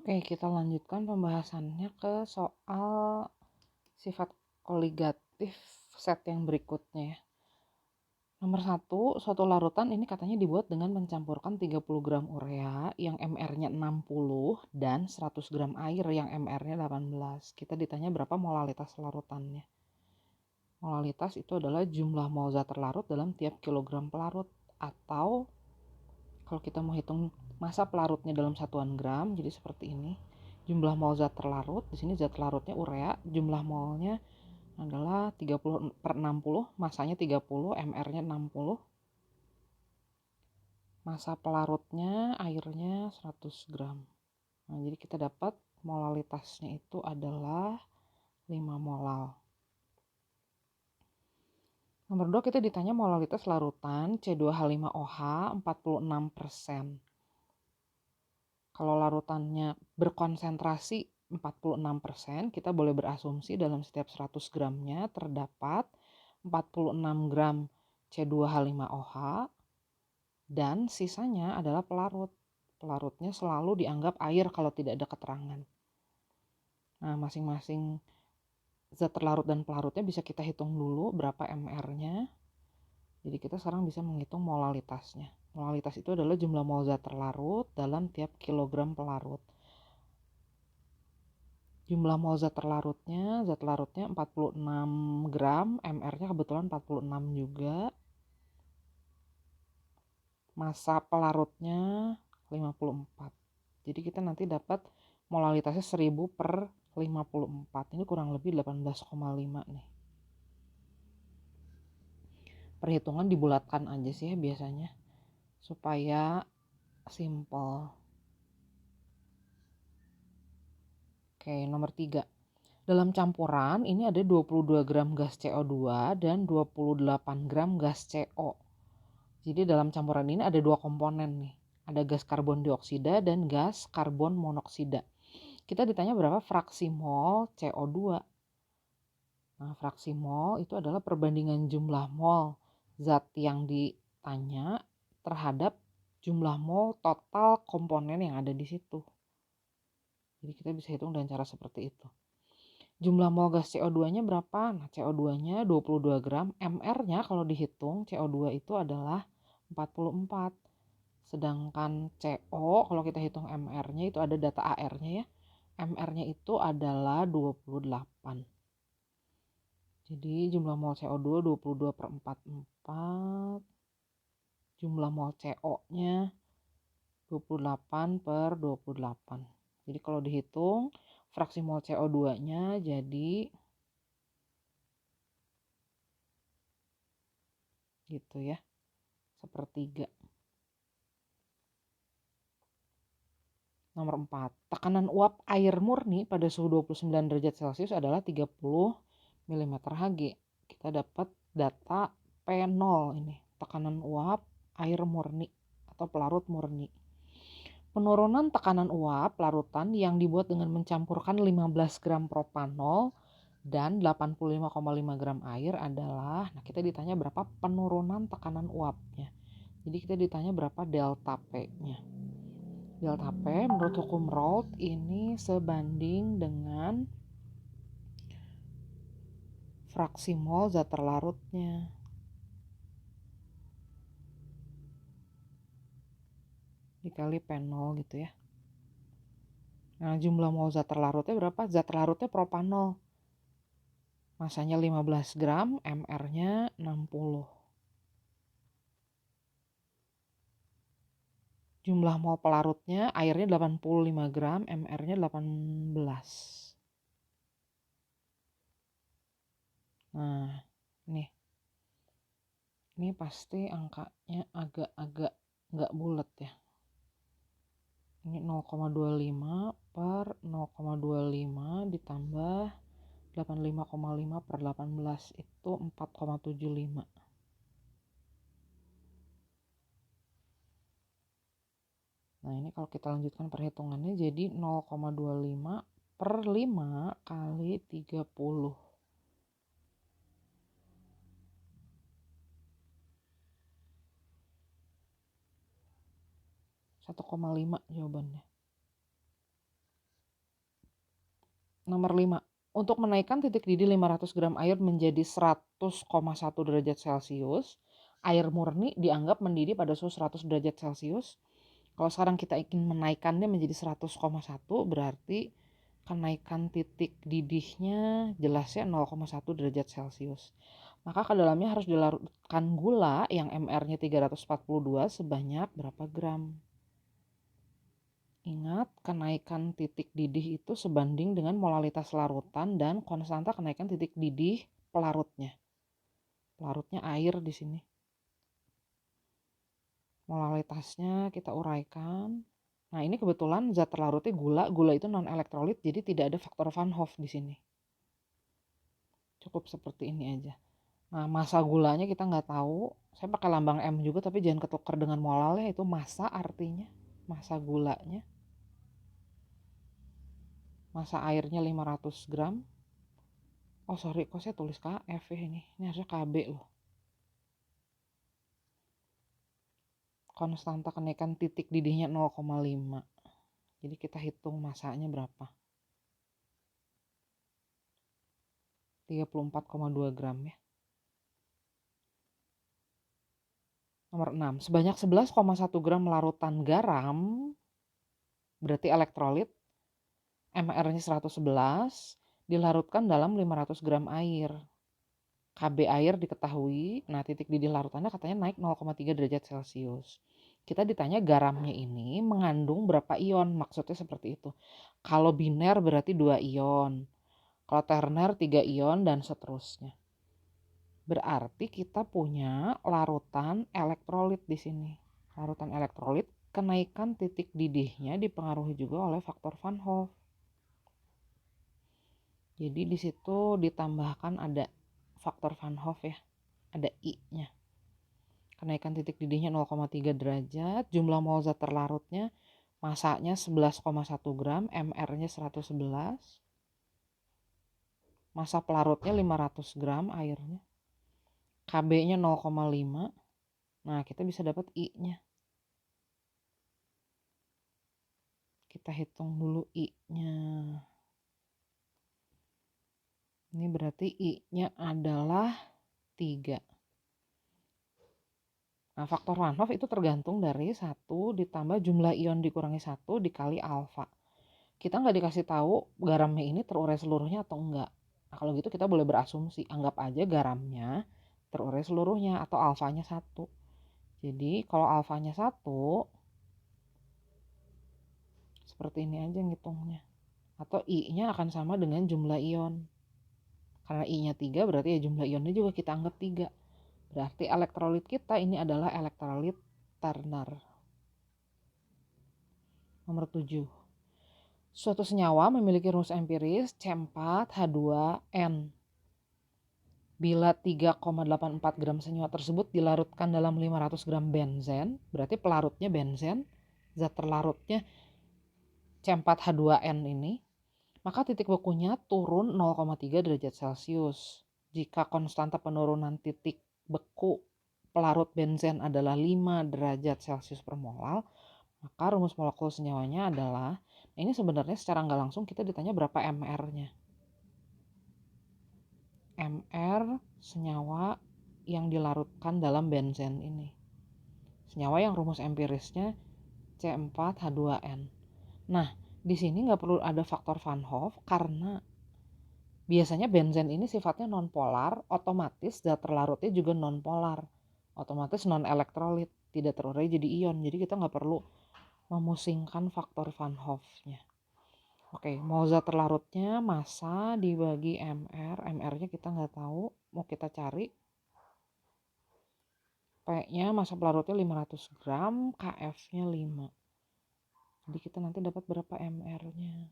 Oke, kita lanjutkan pembahasannya ke soal sifat koligatif set yang berikutnya ya. Nomor 1, suatu larutan ini katanya dibuat dengan mencampurkan 30 gram urea yang MR-nya 60 dan 100 gram air yang MR-nya 18. Kita ditanya berapa molalitas larutannya. Molalitas itu adalah jumlah mol zat terlarut dalam tiap kilogram pelarut, atau kalau kita mau hitung massa pelarutnya dalam satuan gram, jadi seperti ini. Jumlah mol zat terlarut, di sini zat larutnya urea, jumlah molnya adalah 30/60, massanya 30, MR-nya 60. Massa pelarutnya airnya 100 gram. Nah, jadi kita dapat molalitasnya itu adalah 5 molal. Nomor 2, kita ditanya molalitas larutan C2H5OH 46%. Kalau larutannya berkonsentrasi 46%, kita boleh berasumsi dalam setiap 100 gramnya terdapat 46 gram C2H5OH dan sisanya adalah pelarut. Pelarutnya selalu dianggap air kalau tidak ada keterangan. Nah, masing-masing zat terlarut dan pelarutnya bisa kita hitung dulu berapa MR-nya. Jadi kita sekarang bisa menghitung molalitasnya. Molalitas itu adalah jumlah mol zat terlarut dalam tiap kilogram pelarut. Jumlah mol zat larutnya 46 gram, MR-nya kebetulan 46 juga. Massa pelarutnya 54. Jadi kita nanti dapat molalitasnya 1000/54. Ini kurang lebih 18,5 nih. Perhitungan dibulatkan aja sih ya biasanya, supaya simple. Oke, nomor 3. Dalam campuran ini ada 22 gram gas CO2 dan 28 gram gas CO. Jadi dalam campuran ini ada 2 komponen nih. Ada gas karbon dioksida dan gas karbon monoksida. Kita ditanya berapa fraksi mol CO2. Nah, fraksi mol itu adalah perbandingan jumlah mol zat yang ditanya terhadap jumlah mol total komponen yang ada di situ. Jadi kita bisa hitung dengan cara seperti itu. Jumlah mol gas CO2-nya berapa? Nah, CO2-nya 22 gram. MR-nya kalau dihitung CO2 itu adalah 44. Sedangkan CO kalau kita hitung MR-nya itu ada data AR-nya ya. MR-nya itu adalah 28. Jadi jumlah mol CO2 22/44. Jumlah mol CO-nya 28/28. Jadi kalau dihitung fraksi mol CO2-nya jadi gitu ya, 1/3. Nomor 4, tekanan uap air murni pada suhu 29 derajat Celcius adalah 30 mm Hg. Kita dapat data P0 ini, tekanan uap air murni atau pelarut murni. Penurunan tekanan uap larutan yang dibuat dengan mencampurkan 15 gram propanol dan 85,5 gram air adalah, nah kita ditanya berapa penurunan tekanan uapnya. Jadi kita ditanya berapa delta P-nya. Delta P menurut hukum Raoult ini sebanding dengan fraksi mol zat terlarutnya. Dikali P0 gitu ya. Nah, jumlah mol zat terlarutnya berapa? Zat terlarutnya propanol. Masanya 15 gram, MR-nya 60. Jumlah mol pelarutnya airnya 85 gram, MR-nya 18. Nah, ini pasti angkanya agak-agak nggak bulat ya. Ini 0,25/0,25 ditambah 85,5/18 itu 4,75. Nah, ini kalau kita lanjutkan perhitungannya jadi 0,25/5 kali 30. 1,5 jawabannya. Nomor 5. Untuk menaikkan titik didih 500 gram air menjadi 100,1 derajat Celcius, air murni dianggap mendidih pada suhu 100 derajat Celcius. Kalau sekarang kita ingin menaikkannya menjadi 100,1, berarti kenaikan titik didihnya jelasnya 0,1 derajat Celcius. Maka ke dalamnya harus dilarutkan gula yang MR-nya 342 sebanyak berapa gram? Ingat, kenaikan titik didih itu sebanding dengan molalitas larutan dan konstanta kenaikan titik didih pelarutnya. Pelarutnya air di sini. Molalitasnya kita uraikan. Nah, ini kebetulan zat terlarutnya gula. Gula itu non elektrolit, jadi tidak ada faktor Van Hoff di sini. Cukup seperti ini aja. Nah, massa gulanya kita nggak tahu. Saya pakai lambang M juga, tapi jangan ketukar dengan molalnya. Itu massa artinya, massa gulanya. Massa airnya 500 gram. Oh sorry, kok saya tulis KF ya ini. Ini harusnya KB loh. Konstanta kenaikan titik didihnya 0,5. Jadi kita hitung massanya berapa. 34,2 gram ya. Nomor 6. Sebanyak 11,1 gram larutan garam, berarti elektrolit, MR-nya 111, dilarutkan dalam 500 gram air. KB air diketahui, nah titik didih larutannya katanya naik 0,3 derajat Celcius. Kita ditanya garamnya ini mengandung berapa ion, maksudnya seperti itu. Kalau biner berarti 2 ion, kalau terner 3 ion, dan seterusnya. Berarti kita punya larutan elektrolit di sini. Larutan elektrolit, kenaikan titik didihnya dipengaruhi juga oleh faktor Van Hoff. Jadi di situ ditambahkan ada faktor Van Hoff ya, ada I-nya. Kenaikan titik didihnya 0,3 derajat, jumlah mol zat terlarutnya, massanya 11,1 gram, MR-nya 111, massa pelarutnya 500 gram airnya, KB-nya 0,5. Nah, kita bisa dapat I-nya. Kita hitung dulu I-nya. Ini berarti I-nya adalah 3. Nah, faktor Van Hoff itu tergantung dari 1 ditambah jumlah ion dikurangi 1 dikali alfa. Kita nggak dikasih tahu garamnya ini terurai seluruhnya atau enggak. Nah, kalau gitu kita boleh berasumsi, anggap aja garamnya terurai seluruhnya atau alfanya 1. Jadi kalau alfanya 1, seperti ini aja ngitungnya. Atau I-nya akan sama dengan jumlah ion. Karena I-nya 3 berarti ya jumlah ionnya juga kita anggap 3. Berarti elektrolit kita ini adalah elektrolit terner. Nomor 7. Suatu senyawa memiliki rumus empiris C4H2N. Bila 3,84 gram senyawa tersebut dilarutkan dalam 500 gram benzen, berarti pelarutnya benzen, zat terlarutnya C4H2N ini, maka titik bekunya turun 0,3 derajat Celcius. Jika konstanta penurunan titik beku pelarut benzen adalah 5 derajat Celcius per mol, maka rumus molekul senyawanya adalah, ini sebenarnya secara nggak langsung kita ditanya berapa MR-nya. MR senyawa yang dilarutkan dalam benzen ini. Senyawa yang rumus empirisnya C4H2N. Nah, di sini nggak perlu ada faktor Van Hoff karena biasanya benzen ini sifatnya nonpolar, otomatis zat terlarutnya juga nonpolar, otomatis non-elektrolit, tidak terurai jadi ion. Jadi kita nggak perlu memusingkan faktor Van Hoff-nya. Oke, mol zat terlarutnya massa dibagi MR, MR-nya kita nggak tahu, mau kita cari. P-nya massa pelarutnya 500 gram, KF-nya 5. Jadi kita nanti dapat berapa MR-nya.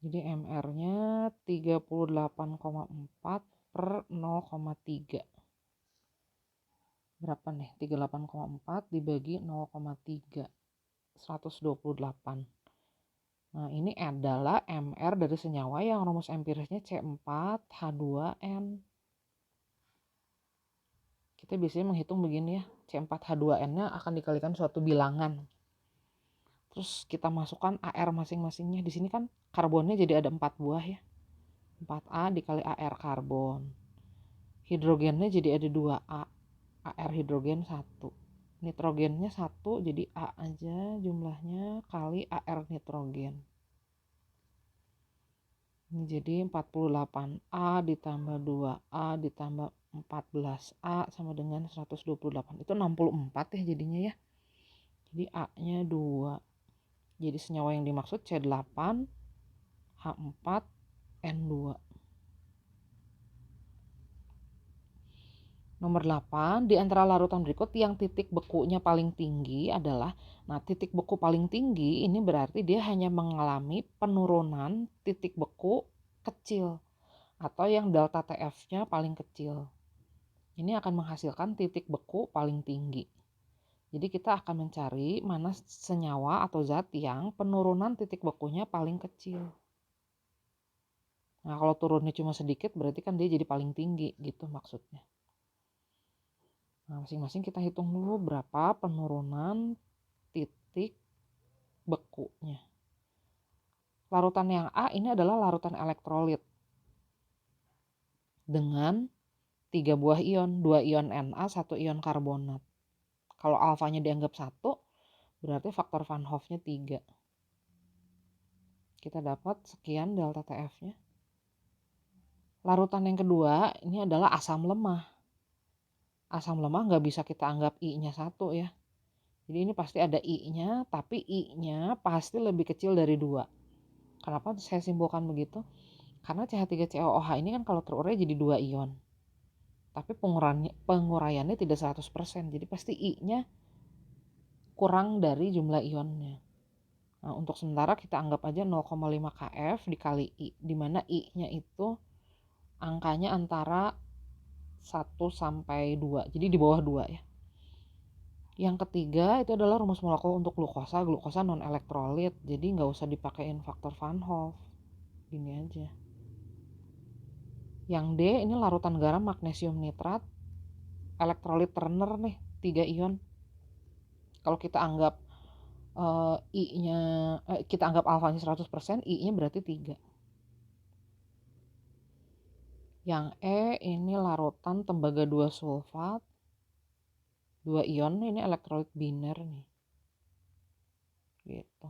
Jadi MR-nya 38,4 per 0,3. Berapa nih? 38,4 dibagi 0,3. 128. Nah, ini adalah MR dari senyawa yang rumus empirisnya C4H2N. Kita biasanya menghitung begini ya, C4H2N-nya akan dikalikan suatu bilangan. Terus kita masukkan AR masing-masingnya. Di sini kan karbonnya jadi ada 4 buah ya. 4A dikali AR karbon. Hidrogennya jadi ada 2A. AR hidrogen 1. Nitrogennya 1, jadi A aja jumlahnya kali AR nitrogen. Ini jadi 48A ditambah 2A ditambah 14A sama dengan 128. Itu 64 ya jadinya ya. Jadi A-nya 2. Jadi senyawa yang dimaksud C8, H4, N2. Nomor 8, di antara larutan berikut yang titik bekunya paling tinggi adalah, nah titik beku paling tinggi ini berarti dia hanya mengalami penurunan titik beku kecil atau yang delta TF-nya paling kecil. Ini akan menghasilkan titik beku paling tinggi. Jadi kita akan mencari mana senyawa atau zat yang penurunan titik bekunya paling kecil. Nah kalau turunnya cuma sedikit berarti kan dia jadi paling tinggi gitu maksudnya. Nah masing-masing kita hitung dulu berapa penurunan titik bekunya. Larutan yang A ini adalah larutan elektrolit dengan 3 buah ion, 2 ion Na, 1 ion karbonat. Kalau alfanya dianggap 1, berarti faktor Van Hoff-nya 3. Kita dapat sekian delta TF-nya. Larutan yang kedua ini adalah asam lemah. Asam lemah nggak bisa kita anggap I-nya 1 ya. Jadi ini pasti ada I-nya, tapi I-nya pasti lebih kecil dari 2. Kenapa saya simpulkan begitu? Karena CH3COOH ini kan kalau terurai jadi 2 ion. Tapi penguraiannya tidak 100%, jadi pasti I-nya kurang dari jumlah ionnya. Nah, untuk sementara kita anggap aja 0,5 kF dikali I, di mana I-nya itu angkanya antara 1 sampai 2, jadi di bawah 2 ya. Yang ketiga itu adalah rumus molekul untuk glukosa. Glukosa non elektrolit, jadi nggak usah dipakein faktor Van Hoff, gini aja. Yang D ini larutan garam magnesium nitrat, elektrolit Turner nih, 3 ion. Kalau kita anggap I-nya kita anggap alfanya 100%, I-nya berarti 3. Yang E ini larutan tembaga 2 sulfat, 2 ion, ini elektrolit biner nih. Gitu.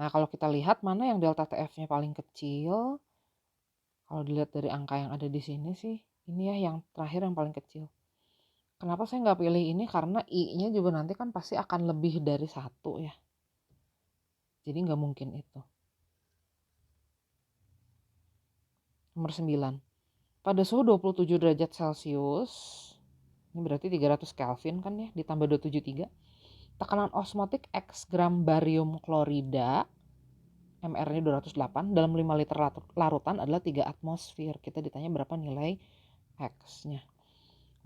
Nah, kalau kita lihat mana yang delta TF-nya paling kecil, kalau dilihat dari angka yang ada di sini sih, ini ya yang terakhir yang paling kecil. Kenapa saya nggak pilih ini? Karena I-nya juga nanti kan pasti akan lebih dari 1 ya. Jadi nggak mungkin itu. Nomor 9. Pada suhu 27 derajat Celcius, ini berarti 300 Kelvin kan ya, ditambah 273. Tekanan osmotik X gram barium klorida, MR-nya 208, dalam 5 liter larutan adalah 3 atmosfer. Kita ditanya berapa nilai X-nya.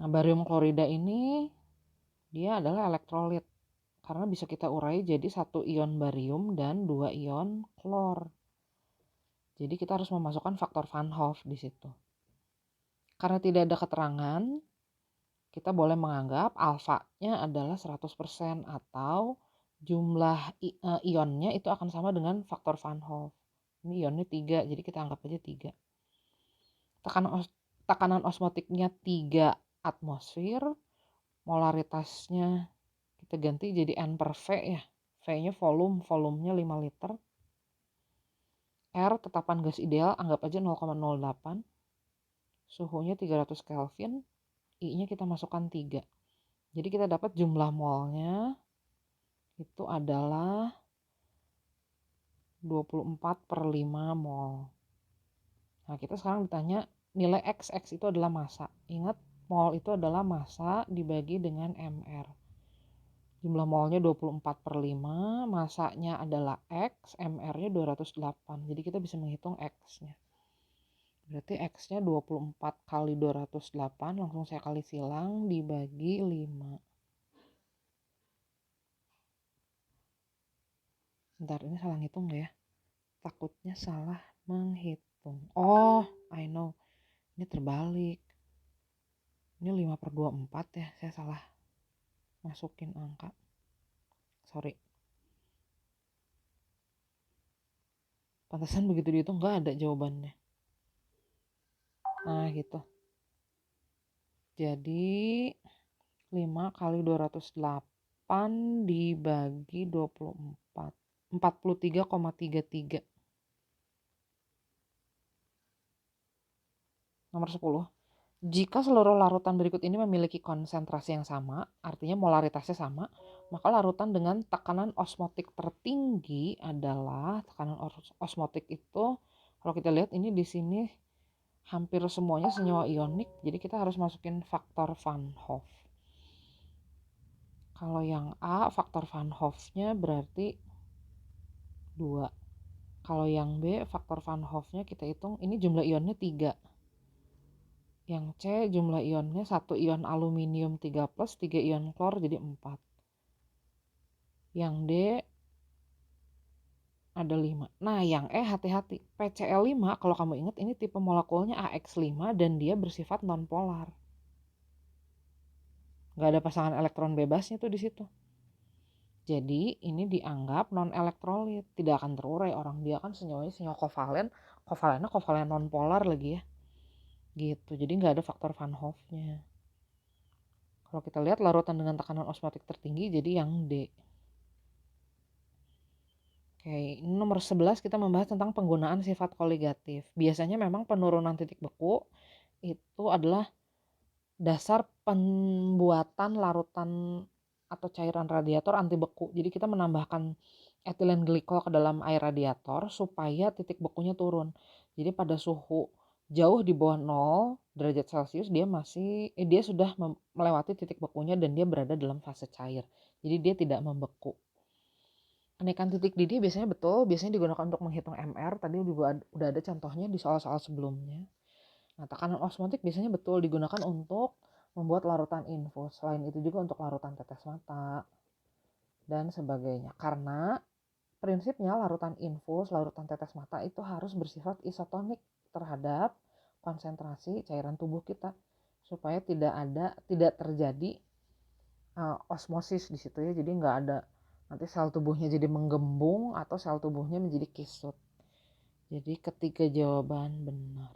Nah, barium klorida ini dia adalah elektrolit karena bisa kita urai jadi 1 ion barium dan 2 ion klor. Jadi kita harus memasukkan faktor Van Hoff di situ. Karena tidak ada keterangan, kita boleh menganggap alfanya adalah 100% atau jumlah ionnya itu akan sama dengan faktor Van Hoff. Ini ionnya 3, jadi kita anggap aja 3. Tekanan osmotiknya 3 atmosfer, molaritasnya kita ganti jadi N per V ya. V-nya volumenya 5 liter. R tetapan gas ideal anggap aja 0,08. Suhunya 300 Kelvin. I-nya kita masukkan 3. Jadi kita dapat jumlah molnya itu adalah 24/5 mol. Nah kita sekarang ditanya nilai X itu adalah massa. Ingat mol itu adalah massa dibagi dengan MR. Jumlah molnya 24/5, massanya adalah X, MR-nya 208. Jadi kita bisa menghitung X-nya. Berarti X-nya 24 kali 208, langsung saya kali silang dibagi 5. Bentar, ini salah ngitung gak ya? Takutnya salah menghitung. Oh, I know. Ini terbalik. Ini 5/24 ya, saya salah masukin angka. sorry. Pantesan begitu dihitung nggak ada jawabannya. Nah gitu. Jadi 5 kali 208 dibagi 24. 43,33. Nomor 10. Jika seluruh larutan berikut ini memiliki konsentrasi yang sama, artinya molaritasnya sama, maka larutan dengan tekanan osmotik tertinggi adalah tekanan osmotik itu, kalau kita lihat ini di sini hampir semuanya senyawa ionik, jadi kita harus masukin faktor Van Hoff. Kalau yang A, faktor Van Hoff-nya berarti 2. Kalau yang B, faktor Van Hoff-nya kita hitung, ini jumlah ionnya 3. Yang C jumlah ionnya 1 ion aluminium 3+, 3 ion klor jadi 4. Yang D ada 5. Nah yang E hati-hati, PCl5 kalau kamu ingat ini tipe molekulnya AX5 dan dia bersifat nonpolar. Gak ada pasangan elektron bebasnya tuh di situ. Jadi ini dianggap non-elektrolit, tidak akan terurai orang, dia kan senyawanya senyawa kovalen, kovalennya kovalen nonpolar lagi ya. Gitu, jadi nggak ada faktor Van Hoff-nya. Kalau kita lihat larutan dengan tekanan osmotik tertinggi jadi yang D. Oke, ini nomor 11 kita membahas tentang penggunaan sifat koligatif. Biasanya memang penurunan titik beku itu adalah dasar pembuatan larutan atau cairan radiator anti beku. Jadi kita menambahkan etilen glikol ke dalam air radiator supaya titik bekunya turun. Jadi pada suhu jauh di bawah 0 derajat Celcius dia sudah melewati titik bekunya dan dia berada dalam fase cair. Jadi dia tidak membeku. Kenaikan titik didih biasanya digunakan untuk menghitung MR. Tadi juga udah ada contohnya di soal-soal sebelumnya. Nah, tekanan osmotik biasanya digunakan untuk membuat larutan infus. Selain itu juga untuk larutan tetes mata dan sebagainya. Karena prinsipnya larutan infus, larutan tetes mata itu harus bersifat isotonik terhadap konsentrasi cairan tubuh kita supaya tidak terjadi osmosis di situ ya. Jadi nggak ada nanti sel tubuhnya jadi menggembung atau sel tubuhnya menjadi kisut. Jadi ketiga jawaban benar.